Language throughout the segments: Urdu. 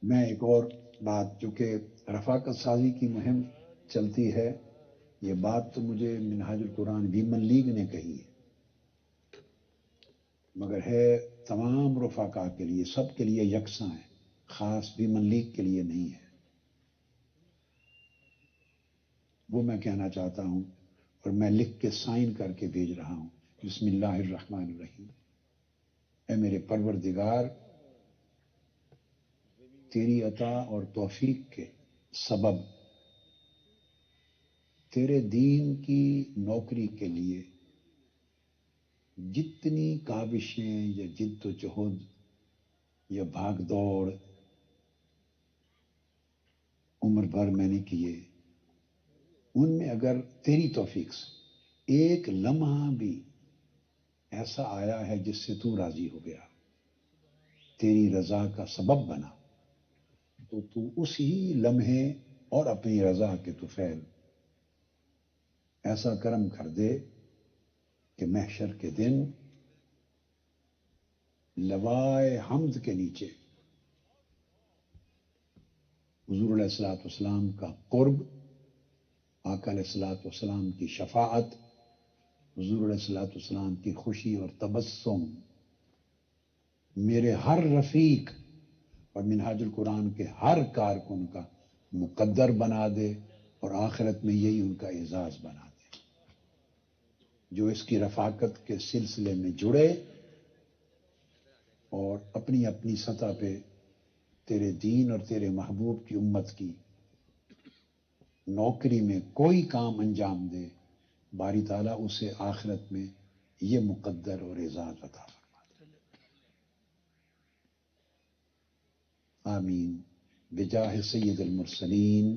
میں ایک اور بات، چونکہ رفاقت سازی کی مہم چلتی ہے، یہ بات تو مجھے منہاج القرآن ویمن لیگ نے کہی ہے، مگر ہے تمام رفقا کے لیے، سب کے لیے یکساں ہے، خاص ویمن لیگ کے لیے نہیں ہے۔ وہ میں کہنا چاہتا ہوں، اور میں لکھ کے سائن کر کے بھیج رہا ہوں، بسم اللہ الرحمن الرحیم۔ اے میرے پروردگار، تیری عطا اور توفیق کے سبب تیرے دین کی نوکری کے لیے جتنی کاوشیں یا جد و جہد یا بھاگ دوڑ عمر بھر میں نے کیے، ان میں اگر تیری توفیق سے ایک لمحہ بھی ایسا آیا ہے جس سے تو راضی ہو گیا، تیری رضا کا سبب بنا، تو اسی لمحے اور اپنی رضا کے طفیل ایسا کرم کر دے کہ محشر کے دن لوائے حمد کے نیچے حضور علیہ الصلوۃ والسلام کا قرب، آقا علیہ الصلوۃ والسلام کی شفاعت، حضور علیہ الصلوۃ والسلام کی خوشی اور تبسم میرے ہر رفیق اور منہاج القرآن کے ہر کارکن کا مقدر بنا دے، اور آخرت میں یہی ان کا اعزاز بنا دے۔ جو اس کی رفاقت کے سلسلے میں جڑے اور اپنی اپنی سطح پہ تیرے دین اور تیرے محبوب کی امت کی نوکری میں کوئی کام انجام دے، باری تعالیٰ اسے آخرت میں یہ مقدر اور اعزاز عطا فرما دے۔ آمین بجاہ سید المرسلین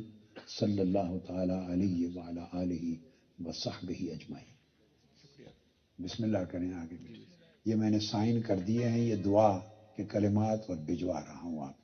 صلی اللہ تعالی علیہ وعلی آلہ وصحبہ اجمعین۔ بسم اللہ کریں آگے بھی۔ یہ میں نے سائن کر دیے ہیں، یہ دعا کے کلمات اور بھجوا رہا ہوں آپ